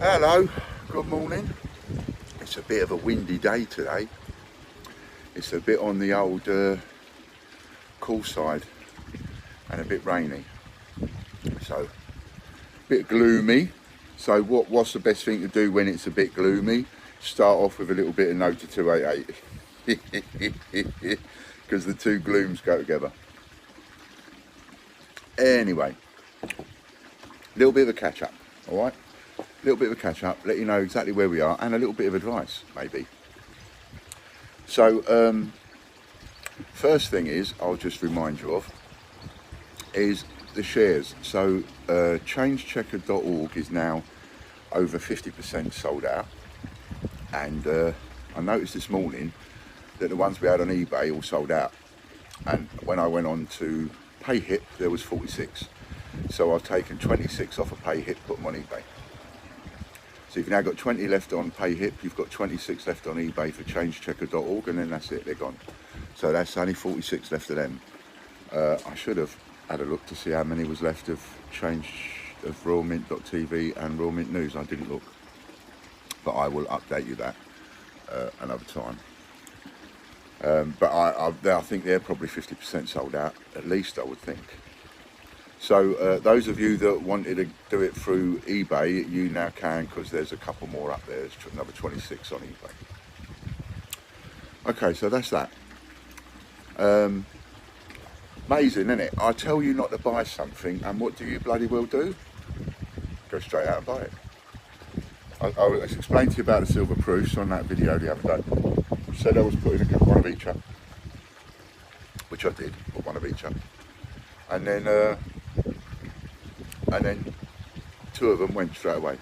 Hello, good morning. It's a bit of a windy day today. It's a bit on the old cool side and a bit rainy. So, a bit gloomy. So what's the best thing to do when it's a bit gloomy? Start off with a little bit of Nota 288. Because the two glooms go together. Anyway, a little bit of a catch up, alright? A little bit of a catch up, let you know exactly where we are and a little bit of advice, maybe. So, first thing is, I'll just remind you of, is the shares. So, changechecker.org is now over 50% sold out. And I noticed this morning that the ones we had on eBay all sold out. And when I went on to PayHip, there was 46. So I've taken 26 off of PayHip, put them on eBay. So you've now got 20 left on PayHip, you've got 26 left on eBay for changechecker.org, and then that's it, they're gone. So that's only 46 left of them. I should have had a look to see how many was left of RoyalMint.tv and Royal Mint News. I didn't look, but I will update you that another time. But I think they're probably 50% sold out, at least I would think. So those of you that wanted to do it through eBay, you now can, because there's a couple more up there. There's another 26 on eBay. Okay, so that's that. Amazing, isn't it? I tell you not to buy something, and what do you bloody well do? Go straight out and buy it. I explained to you about the silver proofs on that video the other day. Said I was putting one of each up, which I did, put one of each up, and then two of them went straight away.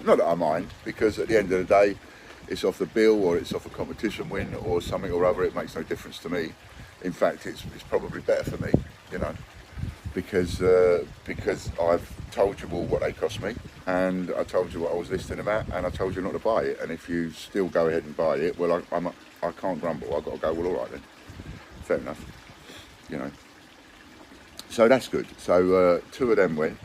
Not that I mind, because at the end of the day, it's off the bill or it's off a competition win or something or other. It makes no difference to me. In fact, it's probably better for me, you know, because I've told you all what they cost me, and I told you what I was listing them at, and I told you not to buy it. And if you still go ahead and buy it, well, I can't grumble. I've got to go, well, all right then, fair enough, you know. So that's good. So two of them went.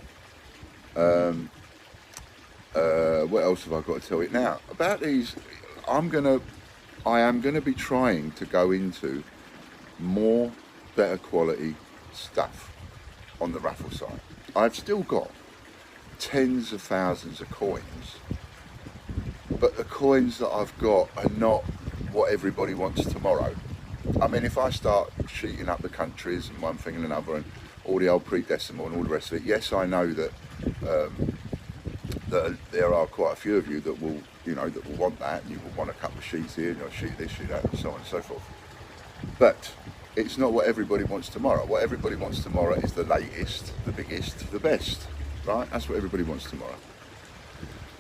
What else have I got to tell you now about these? I am gonna be trying to go into more better quality stuff on the raffle side. I've still got tens of thousands of coins, but the coins that I've got are not what everybody wants tomorrow. I mean, if I start sheeting up the countries and one thing and another and all the old pre-decimal and all the rest of it, yes, I know that that there are quite a few of you that will, you know, that will want that, and you will want a couple of sheets here, and a sheet this, sheet that, and so on and so forth. But it's not what everybody wants tomorrow. What everybody wants tomorrow is the latest, the biggest, the best, right? That's what everybody wants tomorrow.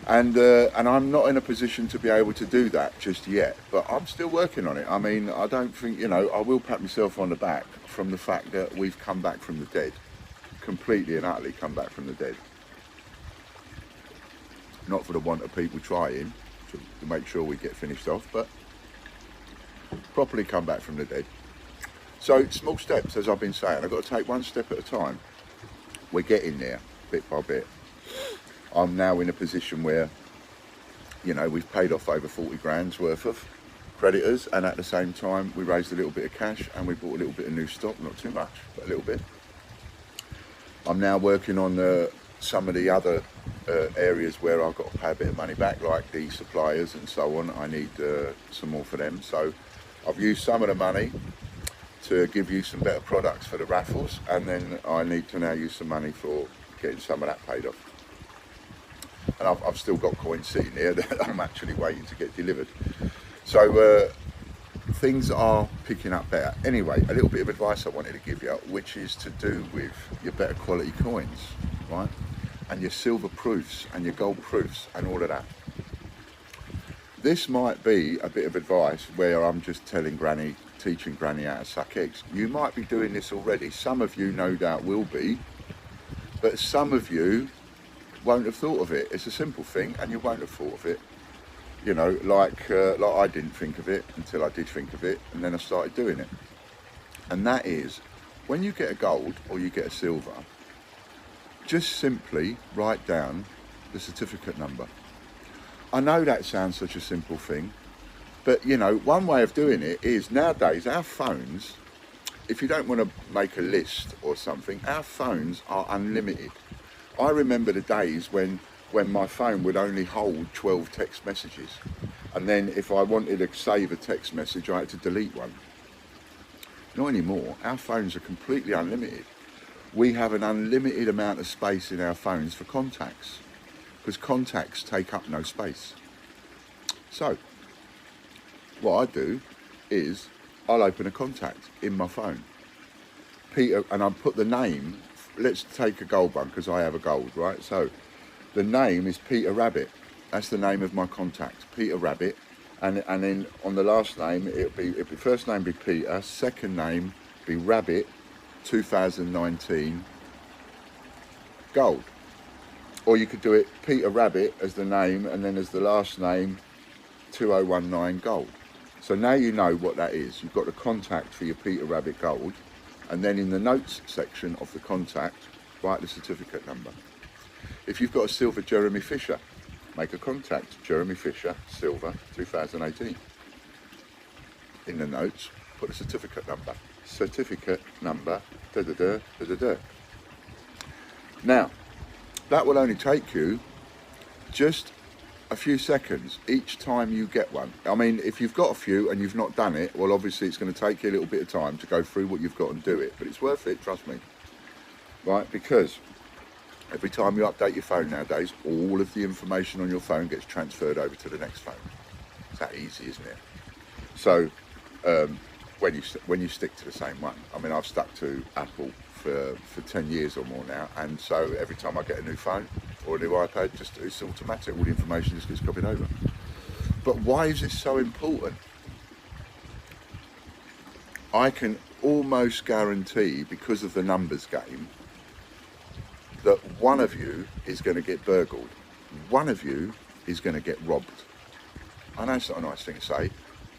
And I'm not in a position to be able to do that just yet, but I'm still working on it. I mean, I don't think, you know, I will pat myself on the back from the fact that we've come back from the dead, completely and utterly come back from the dead. Not for the want of people trying to make sure we get finished off, but properly come back from the dead. So small steps, as I've been saying, I've got to take one step at a time. We're getting there, bit by bit. I'm now in a position where, you know, we've paid off over 40 grand's worth of creditors, and at the same time we raised a little bit of cash and we bought a little bit of new stock, not too much, but a little bit. I'm now working on some of the other areas where I've got to pay a bit of money back, like the suppliers and so on. I need some more for them. So I've used some of the money to give you some better products for the raffles, and then I need to now use some money for getting some of that paid off. And I've still got coins sitting there that I'm actually waiting to get delivered. So things are picking up better. Anyway, a little bit of advice I wanted to give you, which is to do with your better quality coins, right? And your silver proofs and your gold proofs and all of that. This might be a bit of advice where I'm just teaching Granny how to suck eggs. You might be doing this already. Some of you no doubt will be, but some of you won't have thought of it. It's a simple thing, and you won't have thought of it. You know, like I didn't think of it until I did think of it, and then I started doing it. And that is, when you get a gold or you get a silver, just simply write down the certificate number. I know that sounds such a simple thing, but you know, one way of doing it is nowadays our phones, if you don't want to make a list or something, our phones are unlimited. I remember the days when my phone would only hold 12 text messages, and then if I wanted to save a text message I had to delete one. Not anymore. Our phones are completely unlimited. We have an unlimited amount of space in our phones for contacts, because contacts take up no space. So what I do is I'll open a contact in my phone, Peter, and I'll put the name. Let's take a gold one because I have a gold, right? So the name is Peter Rabbit. That's the name of my contact, Peter Rabbit. And then on the last name, it'll be first name be Peter, second name be Rabbit, 2019 gold. Or you could do it Peter Rabbit as the name, and then as the last name 2019 gold. So now you know what that is. You've got the contact for your Peter Rabbit gold, and then in the notes section of the contact, write the certificate number. If you've got a silver Jeremy Fisher, make a contact, Jeremy Fisher, silver, 2018. In the notes, put a certificate number. Certificate number, da da da da da da. Now, that will only take you just a few seconds each time you get one. I mean, if you've got a few and you've not done it, well, obviously it's going to take you a little bit of time to go through what you've got and do it, but it's worth it, trust me. Right, because every time you update your phone nowadays, all of the information on your phone gets transferred over to the next phone. It's that easy, isn't it? So when you stick to the same one, I mean, I've stuck to Apple for 10 years or more now, and so every time I get a new phone or a new iPad, it's automatic, all the information just gets copied over. But why is this so important? I can almost guarantee, because of the numbers game, that one of you is going to get burgled. One of you is going to get robbed. I know it's not a nice thing to say,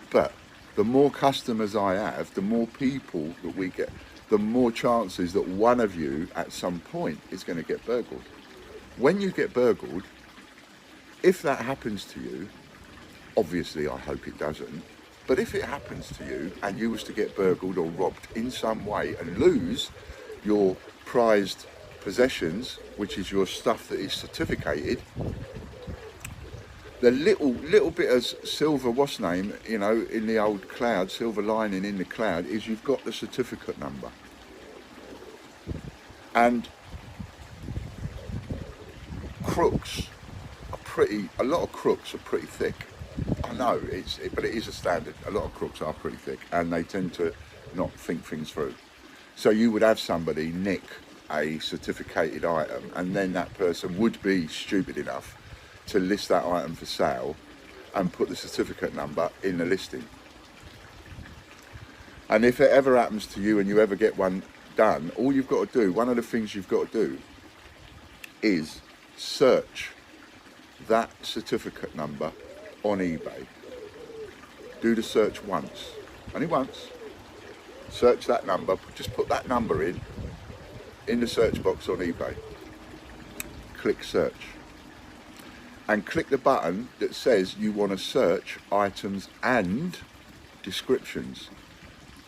but the more customers I have, the more people that we get, the more chances that one of you at some point is going to get burgled. When you get burgled, if that happens to you, obviously I hope it doesn't, but if it happens to you and you was to get burgled or robbed in some way and lose your prized possessions, which is your stuff that is certificated, the little bit of silver, what's name, you know, in the old cloud, silver lining in the cloud, is you've got the certificate number. And crooks are a lot of crooks are pretty thick. I know, but it is a standard. A lot of crooks are pretty thick, and they tend to not think things through. So you would have somebody nick a certificated item, and then that person would be stupid enough to list that item for sale and put the certificate number in the listing. And if it ever happens to you and you ever get one done, all you've got to do, one of the things you've got to do is search that certificate number on eBay. Do the search once, only once. Search that number, just put that number in the search box on eBay. Click search. And click the button that says you want to search items and descriptions.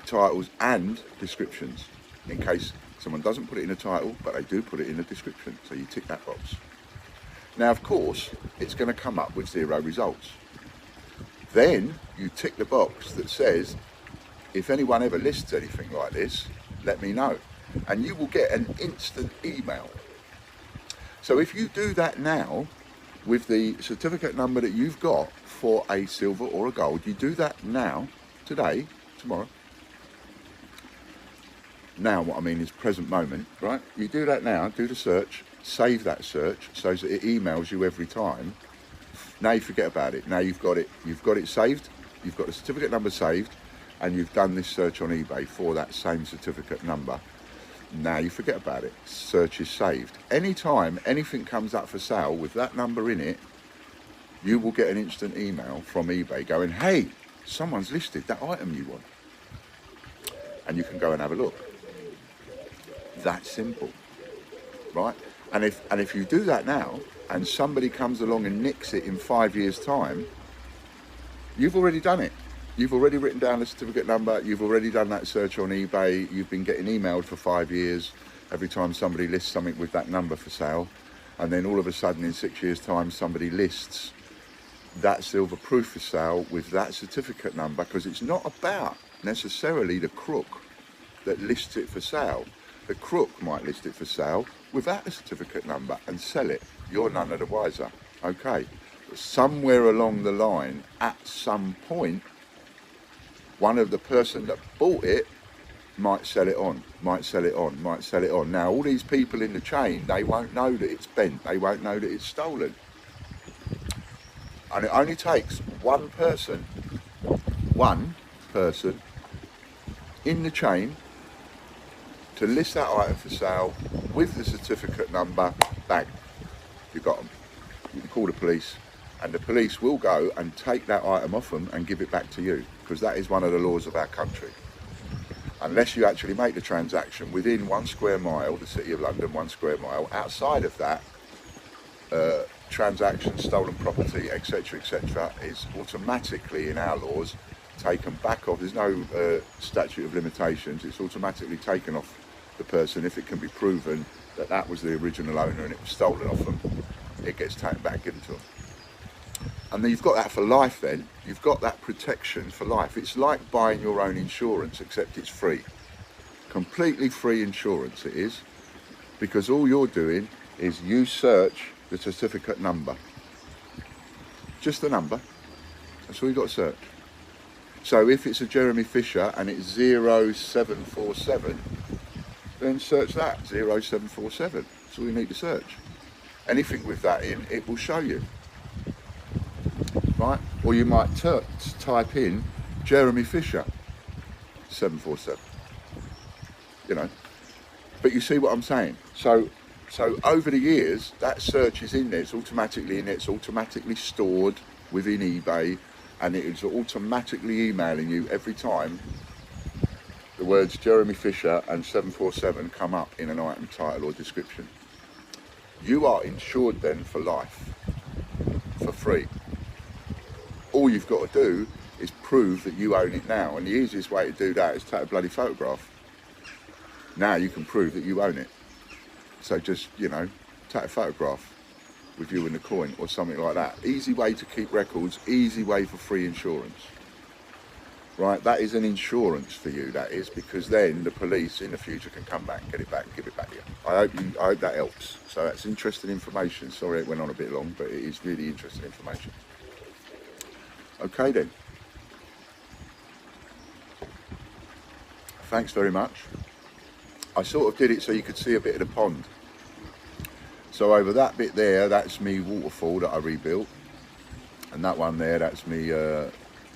Titles and descriptions. In case someone doesn't put it in a title, but they do put it in a description. So you tick that box. Now, of course, it's going to come up with 0 results. Then you tick the box that says, if anyone ever lists anything like this, let me know. And you will get an instant email. So if you do that now, with the certificate number that you've got for a silver or a gold, you do that now, today, tomorrow. Now, what I mean is present moment, right? You do that now, do the search, save that search so that it emails you every time. Now you forget about it. Now you've got it saved, you've got the certificate number saved, and you've done this search on eBay for that same certificate number. Now you forget about it. Search is saved. Anytime anything comes up for sale with that number in it, you will get an instant email from eBay going, hey, someone's listed that item you want. And you can go and have a look. That simple, right? And if you do that now, and somebody comes along and nicks it in 5 years' time, you've already done it. You've already written down the certificate number. You've already done that search on eBay. You've been getting emailed for 5 years every time somebody lists something with that number for sale. And then all of a sudden in 6 years' time, somebody lists that silver proof for sale with that certificate number, because it's not about necessarily the crook that lists it for sale. The crook might list it for sale without the certificate number and sell it. You're none of the wiser. Okay. But somewhere along the line, at some point, one of the person that bought it might sell it on, might sell it on, might sell it on. Now, all these people in the chain, they won't know that it's bent. They won't know that it's stolen. And it only takes one person in the chain to list that item for sale with the certificate number. Bang, you got them. You can call the police, and the police will go and take that item off them and give it back to you, because that is one of the laws of our country. Unless you actually make the transaction within 1 square mile, the City of London, 1 square mile, outside of that, transaction, stolen property, etc., etc., is automatically, in our laws, taken back off. There's no statute of limitations. It's automatically taken off the person if it can be proven that that was the original owner and it was stolen off them. It gets taken back, given to them. And then you've got that for life then. You've got that protection for life. It's like buying your own insurance, except it's free. Completely free insurance it is, because all you're doing is you search the certificate number. Just the number. That's all you've got to search. So if it's a Jeremy Fisher and it's 0747, then search that, 0747. That's all you need to search. Anything with that in, it will show you. Right? Or you might type in Jeremy Fisher 747. You know. But you see what I'm saying? So over the years, that search is in there. It's automatically in there. It's automatically stored within eBay, and it is automatically emailing you every time the words Jeremy Fisher and 747 come up in an item title or description. You are insured then for life, for free. All you've got to do is prove that you own it now, and the easiest way to do that is take a bloody photograph. Now you can prove that you own it. So just, you know, take a photograph with you and the coin or something like that. Easy way to keep records, easy way for free insurance. Right, that is an insurance for you, that is, because then the police in the future can come back and get it back and give it back to you. I hope that helps. So that's interesting information. Sorry it went on a bit long, but it is really interesting information. Okay then. Thanks very much. I sort of did it so you could see a bit of the pond. So over that bit there, that's me waterfall that I rebuilt. And that one there, that's me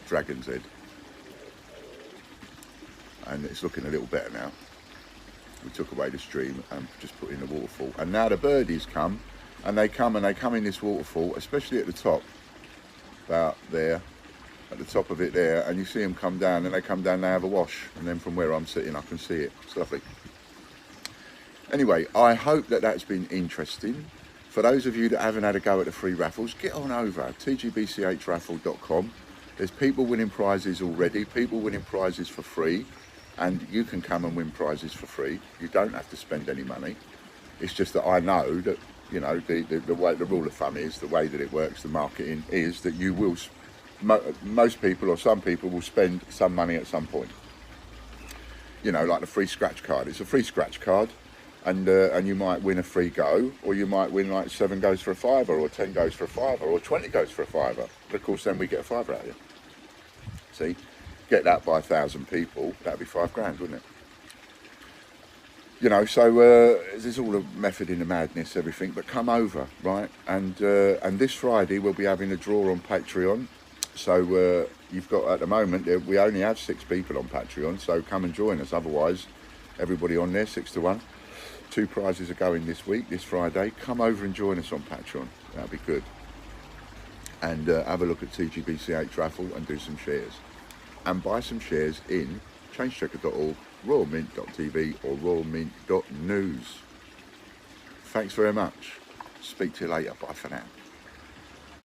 Dragon's Head. And it's looking a little better now. We took away the stream and just put in the waterfall. And now the birdies come, and they come in this waterfall, especially at the top, about there, at the top of it there, and you see them come down, and they come down, they have a wash, and then from where I'm sitting I can see it. It's lovely. Anyway, I hope that that's been interesting. For those of you that haven't had a go at the free raffles, get on over tgbchraffle.com. There's people winning prizes already, people winning prizes for free, and you can come and win prizes for free. You don't have to spend any money. It's just that I know that, you know, the way, the rule of thumb is, the way that it works, the marketing is that you will, most people or some people will spend some money at some point. You know, like the free scratch card. It's a free scratch card, and you might win a free go, or you might win like 7 goes for a £5, or 10 goes for a £5, or 20 goes for a £5. But of course then we get a £5 out of you. See, get that by 1,000 people, that'd be £5 grand, wouldn't it? You know, so there's all a method in the madness, everything, but come over, right? And this Friday we'll be having a draw on Patreon. So you've got, at the moment, we only have 6 people on Patreon, so come and join us. Otherwise, everybody on there, 6 to 1. 2 prizes are going this week, this Friday. Come over and join us on Patreon. That'd be good. And have a look at TGBCH raffle and do some shares. And buy some shares in changechecker.org, royalmint.tv or royalmint.news. Thanks very much. Speak to you later. Bye for now.